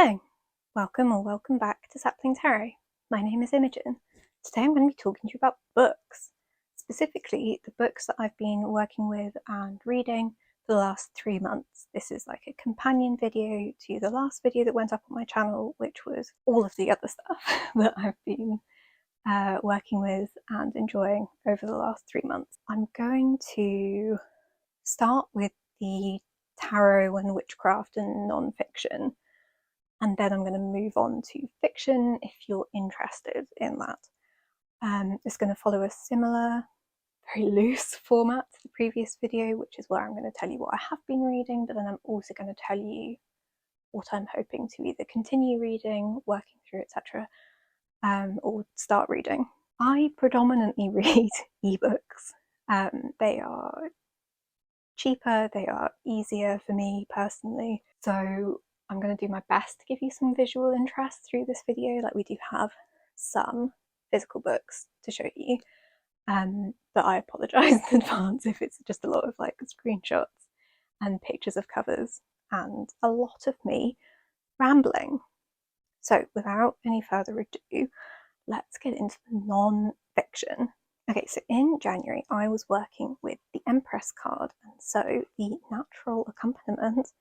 Hello, welcome or welcome back to Sapling Tarot. My name is Imogen. Today I'm going to be talking to you about books, specifically the books that I've been working with and reading for the last 3 months. This is like a companion video to the last video that went up on my channel, which was all of the other stuff that I've been working with and enjoying over the last 3 months. I'm going to start with the tarot and witchcraft and non-fiction, and then I'm going to move on to fiction if you're interested in that. It's going to follow a similar, very loose format to the previous video, which is where I'm going to tell you what I have been reading, but then I'm also going to tell you what I'm hoping to either continue reading, working through, etc., or start reading. I predominantly read ebooks. They are cheaper, they are easier for me personally, so I'm going to do my best to give you some visual interest through this video. Like, we do have some physical books to show you, but I apologise in advance if it's just a lot of like screenshots and pictures of covers and a lot of me rambling. So without any further ado, let's get into the non-fiction. Okay, so in January I was working with the Empress card, and so the natural accompaniment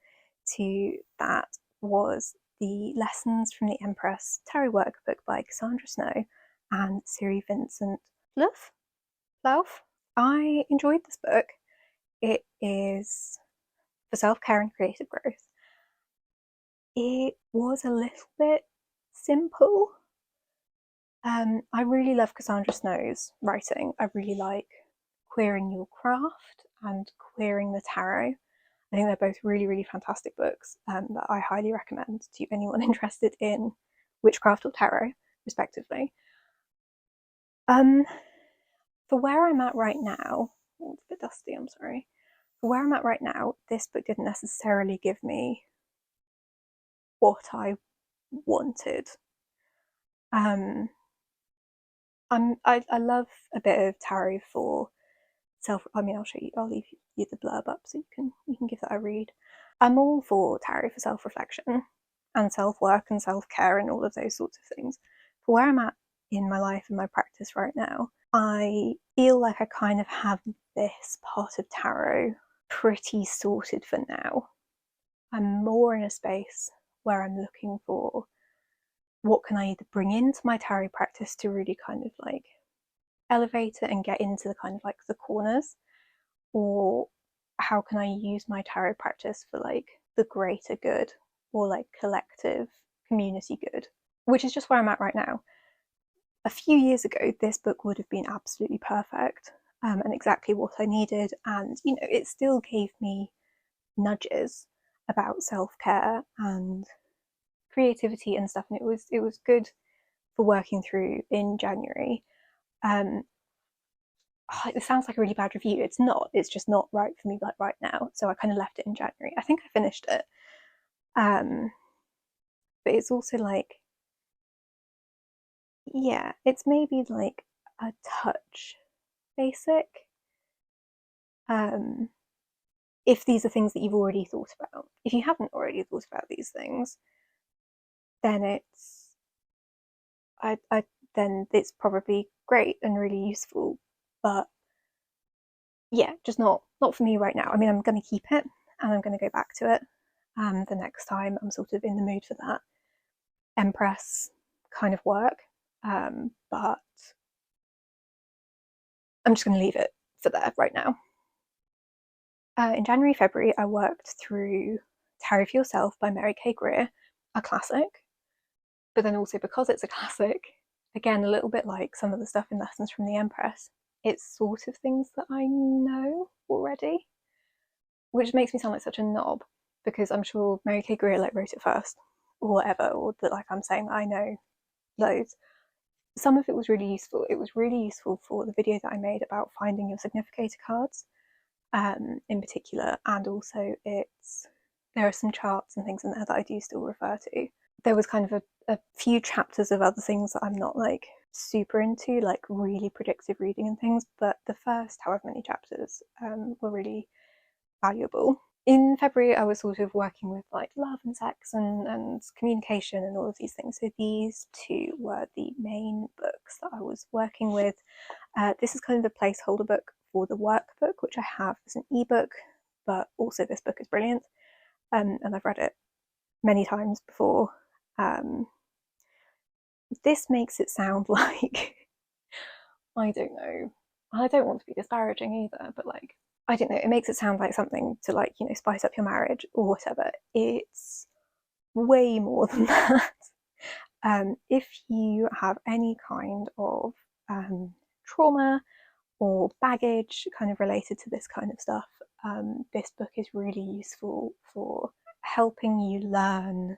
to that was the Lessons from the Empress Tarot Workbook by Cassandra Snow and Siri Vincent Lauf. I enjoyed this book. It is for self-care and creative growth. It was a little bit simple. I really love Cassandra Snow's writing. I really like Queering Your Craft and Queering the Tarot. I think they're both really, really fantastic books that I highly recommend to anyone interested in witchcraft or tarot, respectively. For where I'm at right now, oh, it's a bit dusty, I'm sorry. For where I'm at right now, this book didn't necessarily give me what I wanted. I love a bit of tarot for I'll show you, I'll leave you the blurb up so you can give that a read. I'm all for tarot for self-reflection and self-work and self-care and all of those sorts of things. For where I'm at in my life and my practice right now, I feel like I kind of have this part of tarot pretty sorted for now. I'm more in a space where I'm looking for what can I either bring into my tarot practice to really kind of like elevate it and get into the kind of like the corners, or how can I use my tarot practice for like the greater good or like collective community good, which is just where I'm at right now. A few years ago, this book would have been absolutely perfect and exactly what I needed, and you know, it still gave me nudges about self-care and creativity and stuff, and it was good for working through in January. It sounds like a really bad review. It's not. It's just not right for me like right now. So I kind of left it in January. I think I finished it. But it's also like, yeah, it's maybe like a touch basic. If these are things that you've already thought about. If you haven't already thought about these things, then then it's probably great and really useful. But yeah, just not for me right now. I mean, I'm going to keep it and I'm going to go back to it the next time I'm sort of in the mood for that Empress kind of work, but I'm just going to leave it for there right now. In January, February, I worked through Tarot for Yourself by Mary K. Greer, a classic, but then also because it's a classic, again, a little bit like some of the stuff in Lessons from the Empress, it's sort of things that I know already, which makes me sound like such a knob, because I'm sure Mary K. Greer like wrote it first, or whatever, or that like I'm saying that I know loads. Some of it was really useful. It was really useful for the video that I made about finding your significator cards, in particular, and also there are some charts and things in there that I do still refer to. There was kind of a few chapters of other things that I'm not like super into, like really predictive reading and things, but the first however many chapters were really valuable. in February I was sort of working with like love and sex and communication and all of these things. So these two were the main books that I was working with. This is kind of the placeholder book for the workbook, which I have as an ebook, but also this book is brilliant, and I've read it many times before. This makes it sound like, I don't know, I don't want to be disparaging either, but like, I don't know, it makes it sound like something to like, you know, spice up your marriage or whatever. It's way more than that. If you have any kind of trauma or baggage kind of related to this kind of stuff, this book is really useful for helping you learn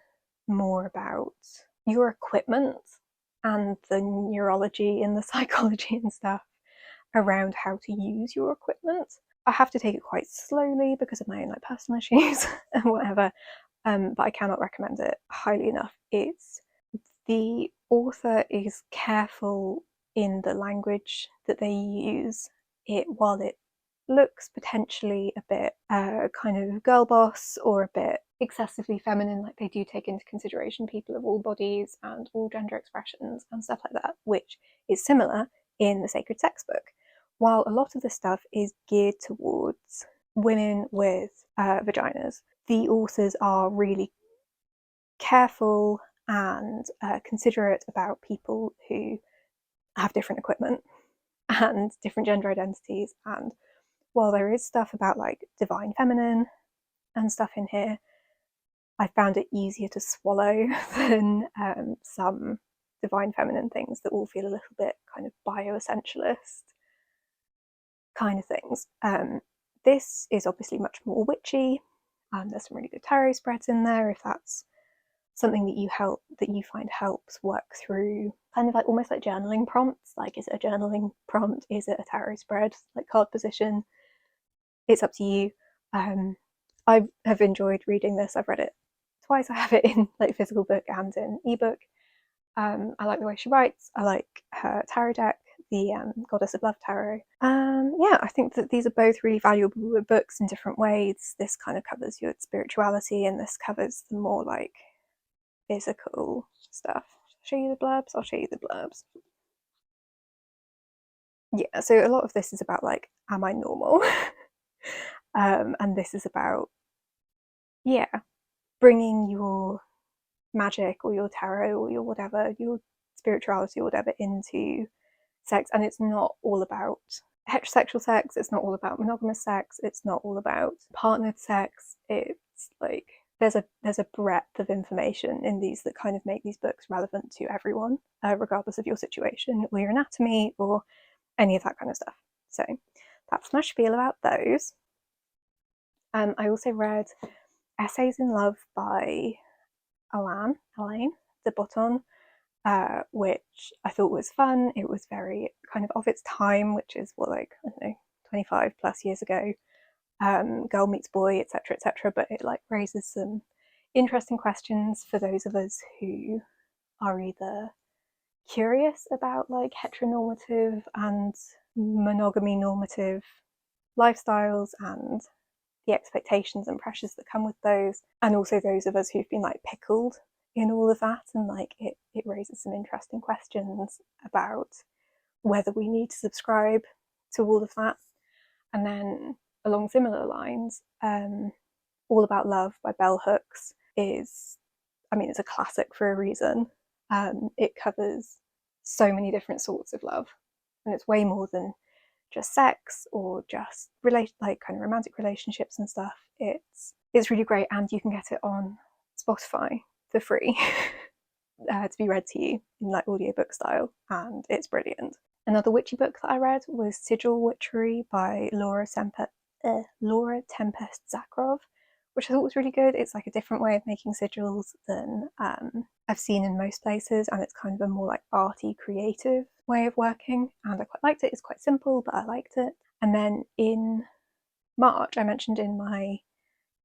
more about your equipment and the neurology and the psychology and stuff around how to use your equipment. I have to take it quite slowly because of my own like personal issues and whatever, but I cannot recommend it highly enough. The author is careful in the language that they use. While it looks potentially a bit kind of girl boss or a bit excessively feminine, like they do take into consideration people of all bodies and all gender expressions and stuff like that, which is similar in the Sacred Sex book. While a lot of the stuff is geared towards women with vaginas, the authors are really careful and considerate about people who have different equipment and different gender identities. And while there is stuff about like divine feminine and stuff in here, I found it easier to swallow than some divine feminine things that all feel a little bit kind of bioessentialist kind of things. This is obviously much more witchy. There's some really good tarot spreads in there if that's something that you find helps work through kind of like almost like journaling prompts. Like, is it a journaling prompt? Is it a tarot spread? Like card position? It's up to you. I have enjoyed reading this. I've read it twice. I have it in like physical book and in ebook. I like the way she writes. I like her tarot deck, the Goddess of Love tarot. Yeah, I think that these are both really valuable books in different ways. This kind of covers your spirituality, and this covers the more like physical stuff. Show you the blurbs? I'll show you the blurbs. Yeah, so a lot of this is about like, am I normal? And this is about, yeah, bringing your magic or your tarot or your whatever, your spirituality or whatever into sex. And it's not all about heterosexual sex, it's not all about monogamous sex, it's not all about partnered sex. It's like there's a breadth of information in these that kind of make these books relevant to everyone, regardless of your situation or your anatomy or any of that kind of stuff. So that's my spiel about those. I also read Essays in Love by Elaine de Botton, which I thought was fun. It was very kind of its time, which is what, like, I don't know, 25 plus years ago. Girl meets boy, etc., etc. But it like raises some interesting questions for those of us who are either curious about like heteronormative and monogamy normative lifestyles and the expectations and pressures that come with those, and also those of us who've been like pickled in all of that, and like it raises some interesting questions about whether we need to subscribe to all of that. And then along similar lines, All About Love by Bell Hooks is, I mean, it's a classic for a reason. It covers so many different sorts of love, and it's way more than just sex or just like kind of romantic relationships and stuff. It's really great, and you can get it on Spotify for free to be read to you in like audiobook style, and it's brilliant. Another witchy book that I read was Sigil Witchery by Laura Tempest Zakharov, which I thought was really good. It's like a different way of making sigils than I've seen in most places, and it's kind of a more like arty, creative way of working, and I quite liked it. It's quite simple, but I liked it. And then in March, I mentioned in my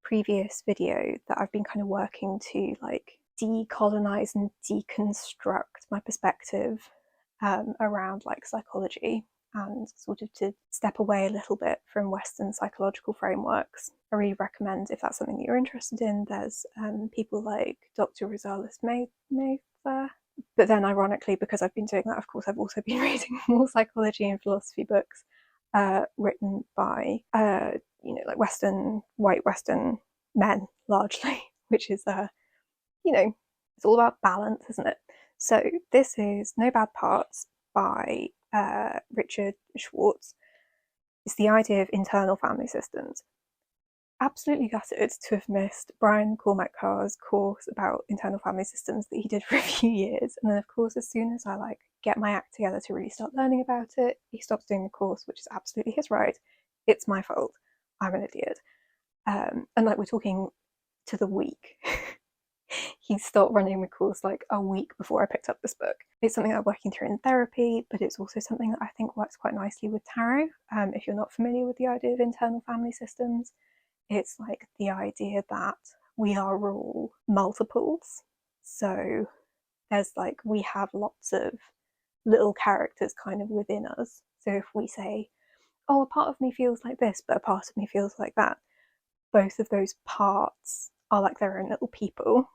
previous video that I've been kind of working to like decolonize and deconstruct my perspective around like psychology and sort of to step away a little bit from Western psychological frameworks. I really recommend, if that's something that you're interested in, there's people like Dr. Rosales Mayfair. But then ironically, because I've been doing that, of course, I've also been reading more psychology and philosophy books written by, like white Western men largely, which is, it's all about balance, isn't it? So this is No Bad Parts by Richard Schwartz. It's the idea of internal family systems. Absolutely gutted to have missed Brian Cormac Carr's course about internal family systems that he did for a few years. And then, of course, as soon as I get my act together to really start learning about it, he stops doing the course, which is absolutely his right. It's my fault. I'm an idiot. And we're talking to the week. He stopped running the course a week before I picked up this book. It's something I'm working through in therapy, but it's also something that I think works quite nicely with tarot. If you're not familiar with the idea of internal family systems, it's the idea that we are all multiples. So there's we have lots of little characters kind of within us. So if we say, oh, a part of me feels like this, but a part of me feels like that, both of those parts are like their own little people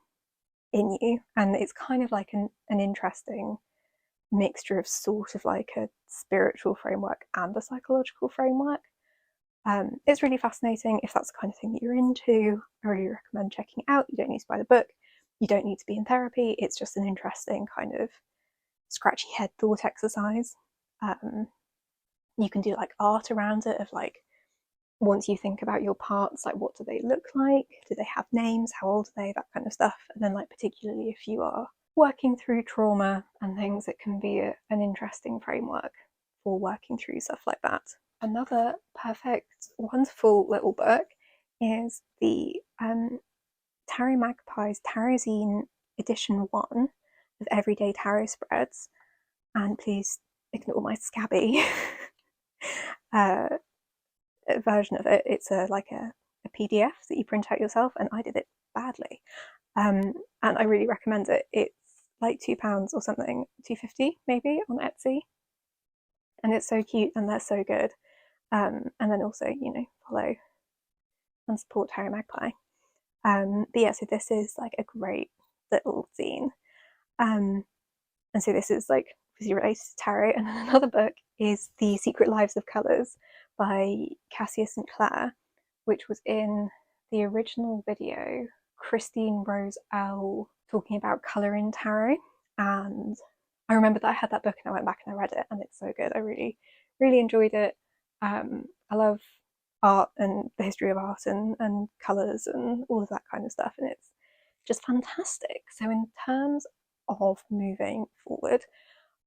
in you. And it's kind of an interesting mixture of sort of a spiritual framework and a psychological framework. It's really fascinating. If that's the kind of thing that you're into, I really recommend checking it out. You don't need to buy the book. You don't need to be in therapy. It's just an interesting kind of scratchy head thought exercise. You can do art around it of once you think about your parts, what do they look like? Do they have names? How old are they? That kind of stuff. And then particularly if you are working through trauma and things, it can be an interesting framework for working through stuff like that. Another perfect, wonderful little book is the Tarot Magpie's Tarot-zine Edition 1 of Everyday Tarot Spreads. And please ignore my scabby version of it. It's a PDF that you print out yourself, and I did it badly. And I really recommend it. It's £2 or something, £2.50 maybe on Etsy. And it's so cute and they're so good. And then also, follow and support Tarot Magpie. But yeah, so this is a great little zine. And so this is obviously related to tarot. And then another book is The Secret Lives of Colours by Cassia St. Clair, which was in the original video, Christine Rose L talking about colour in tarot. And I remember that I had that book and I went back and I read it, and it's so good. I really, really enjoyed it. I love art and the history of art and colours and all of that kind of stuff, and it's just fantastic. So in terms of moving forward,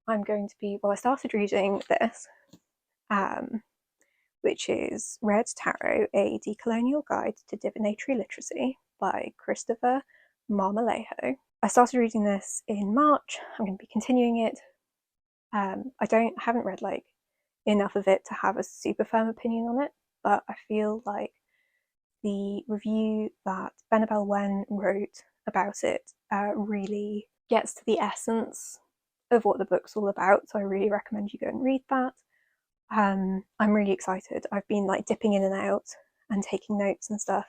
I'm going to be, I started reading this, which is Red Tarot, A Decolonial Guide to Divinatory Literacy by Christopher Marmolejo. I started reading this in March. I'm going to be continuing it. I haven't read enough of it to have a super firm opinion on it, but I feel like the review that Benabel Wen wrote about it really gets to the essence of what the book's all about, so I really recommend you go and read that. I'm really excited. I've been dipping in and out and taking notes and stuff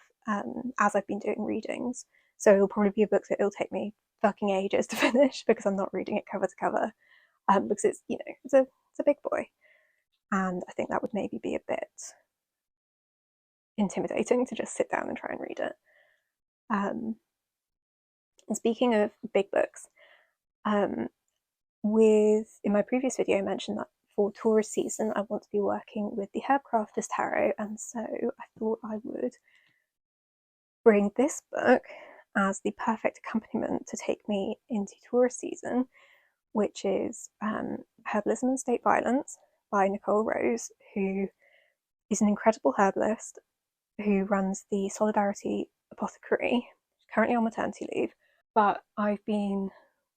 as I've been doing readings, so it'll probably be a book that it'll take me fucking ages to finish because I'm not reading it cover to cover, because it's it's a big boy, and I think that would maybe be a bit intimidating to just sit down and try and read it. And speaking of big books, in my previous video I mentioned that for Taurus season I want to be working with the Herbcrafters Tarot, and so I thought I would bring this book as the perfect accompaniment to take me into Taurus season, which is Herbalism and State Violence by Nicole Rose, who is an incredible herbalist who runs the Solidarity Apothecary, currently on maternity leave. But I've been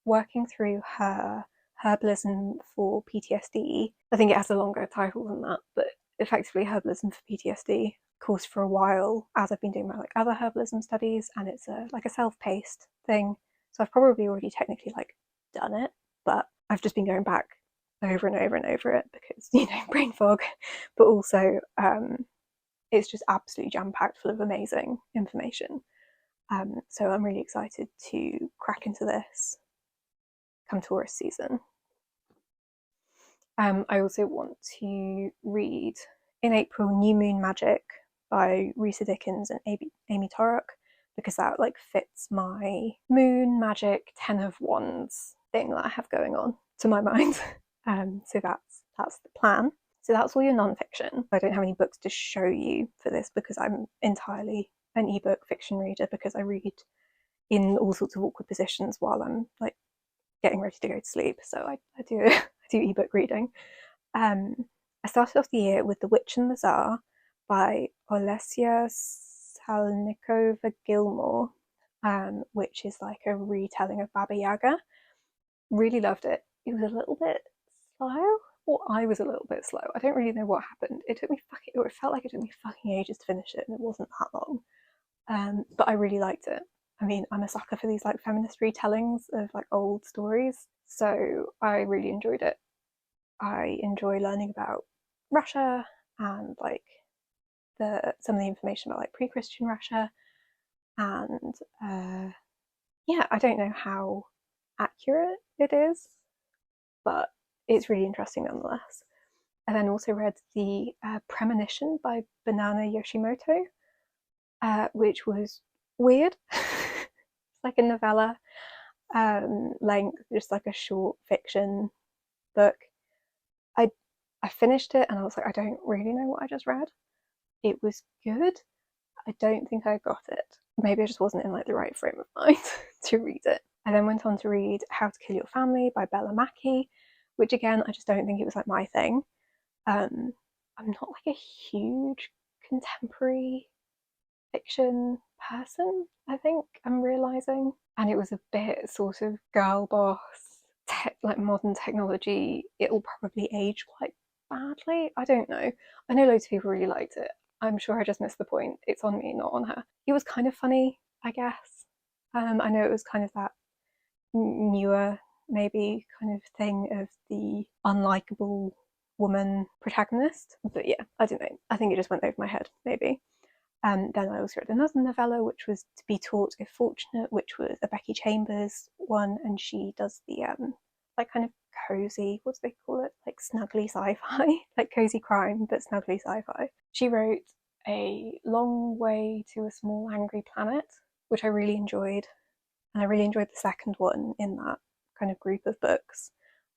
working through her Herbalism for PTSD. I think it has a longer title than that, but effectively Herbalism for PTSD course for a while as I've been doing my other herbalism studies, and it's a self-paced thing. So I've probably already technically done it, but I've just been going back over and over and over it because, you know, brain fog, but also it's just absolutely jam-packed full of amazing information. So I'm really excited to crack into this come tourist season. I also want to read in April New Moon Magick by Risa Dickens and Amy Torok, because that like fits my moon magic 10 of wands thing that I have going on to my mind. So that's the plan. So that's all your non-fiction. I don't have any books to show you for this because I'm entirely an ebook fiction reader, because I read in all sorts of awkward positions while I'm like getting ready to go to sleep. So I do I do ebook reading. I started off the year with The Witch and the Tsar by Olesya Salnikova Gilmore, which is like a retelling of Baba Yaga. Really loved it. It was a little bit slow. Well, I was a little bit slow. I don't really know what happened. It felt like it took me fucking ages to finish it, and it wasn't that long. But I really liked it. I mean, I'm a sucker for these like feminist retellings of like old stories, so I really enjoyed it. I enjoy learning about Russia and like some of the information about like pre-Christian Russia, and yeah, I don't know how accurate it is, but it's really interesting nonetheless. I then also read The Premonition by Banana Yoshimoto, which was weird. It's like a novella length, just like a short fiction book. I finished it and I was like, I don't really know what I just read. It was good. I don't think I got it. Maybe I just wasn't in like the right frame of mind to read it. I then went on to read How to Kill Your Family by Bella Mackie, which again, I just don't think it was like my thing. I'm not like a huge contemporary fiction person, I think I'm realizing. And it was a bit sort of girl boss, like modern technology. It'll probably age quite badly. I don't know. I know loads of people really liked it. I'm sure I just missed the point. It's on me, not on her. It was kind of funny, I guess. I know it was kind of that newer, maybe, kind of thing of the unlikable woman protagonist. But yeah, I don't know. I think it just went over my head, maybe. Then I also read another novella, which was To Be Taught If Fortunate, which was a Becky Chambers one, and she does the like kind of cozy, what do they call it? Like snuggly sci-fi, like cozy crime, but snuggly sci-fi. She wrote A Long Way to a Small Angry Planet, which I really enjoyed, and I really enjoyed the second one in that kind of group of books.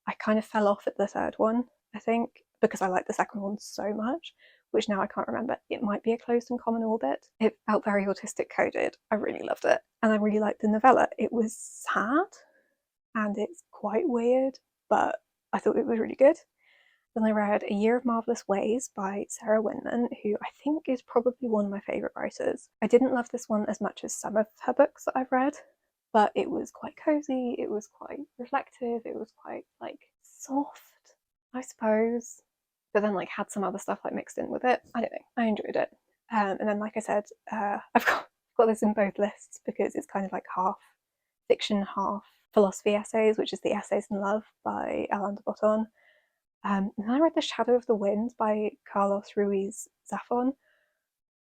I kind of fell off at the third one, I think, because I liked the second one so much, which now I can't remember. It might be A Closed and Common Orbit. It felt very autistic coded. I really loved it. And I really liked the novella. It was sad and it's quite weird, but I thought it was really good. Then I read A Year of Marvelous Ways by Sarah Winman, who I think is probably one of my favourite writers. I didn't love this one as much as some of her books that I've read, but it was quite cozy, it was quite reflective, it was quite like soft, I suppose, but then like had some other stuff like mixed in with it. I don't know, I enjoyed it. And then like I said, I've got this in both lists because it's kind of like half fiction, half philosophy essays, which is The Essays in Love by Alain de Botton. And then I read The Shadow of the Wind by Carlos Ruiz Zafón.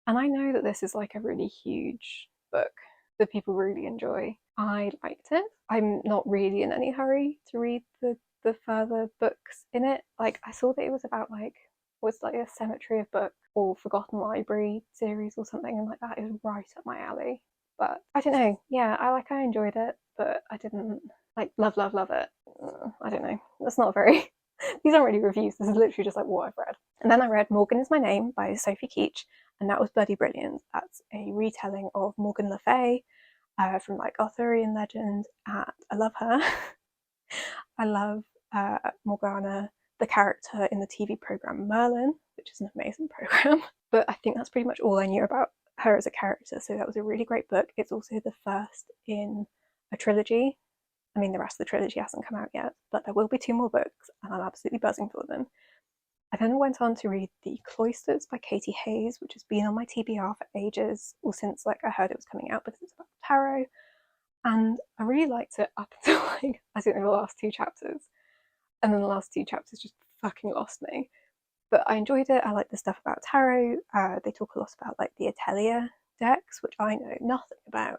And I know that this is like a really huge book that people really enjoy. I liked it. I'm not really in any hurry to read the further books in it. Like I saw that it was about like was like a Cemetery of Books or Forgotten Library series or something, and like that is right up my alley. But I don't know. Yeah, I enjoyed it, but I didn't like love it. I don't know. That's not very. These aren't really reviews. This is literally just like what I've read. And then I read Morgan Is My Name by Sophie Keach, and that was bloody brilliant. That's a retelling of Morgan Le Fay from like Arthurian legend, and I love her. I love Morgana, the character in the TV program Merlin, which is an amazing program. But I think that's pretty much all I knew about her as a character. So that was a really great book. It's also the first in a trilogy. I mean, the rest of the trilogy hasn't come out yet, but there will be 2 more books, and I'm absolutely buzzing for them. I then went on to read The Cloisters by Katie Hayes, which has been on my TBR for ages, or since like I heard it was coming out because it's about tarot. And I really liked it up until like I think the last 2 chapters. and then the last two chapters just fucking lost me. But I enjoyed it. I like the stuff about tarot. They talk a lot about like the Atelier decks, which I know nothing about,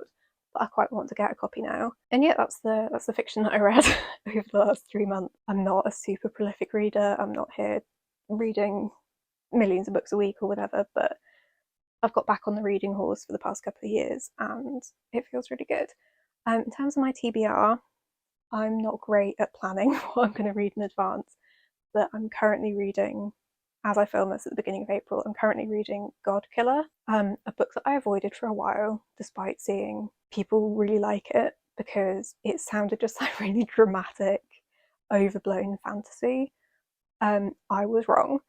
but I quite want to get a copy now. And yeah, that's the fiction that I read over the last 3 months. I'm not a super prolific reader. I'm not here reading millions of books a week or whatever, but I've got back on the reading horse for the past couple of years and it feels really good. In terms of my TBR, I'm not great at planning what I'm going to read in advance, but I'm currently reading, as I film this at the beginning of April, I'm currently reading God Killer, a book that I avoided for a while despite seeing people really like it because it sounded just like really dramatic, overblown fantasy. I was wrong.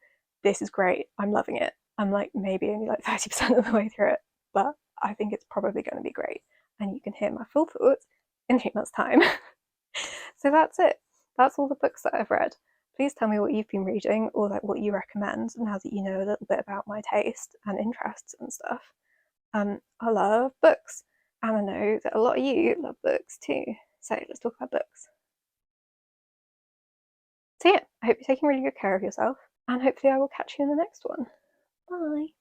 This is great. I'm loving it. I'm like maybe only like 30% of the way through it, but I think it's probably going to be great. And you can hear my full thoughts in 3 months' time. So that's it. That's all the books that I've read. Please tell me what you've been reading or like what you recommend now that you know a little bit about my taste and interests and stuff. I love books, and I know that a lot of you love books too. So let's talk about books. So yeah, I hope you're taking really good care of yourself, and hopefully I will catch you in the next one. Bye.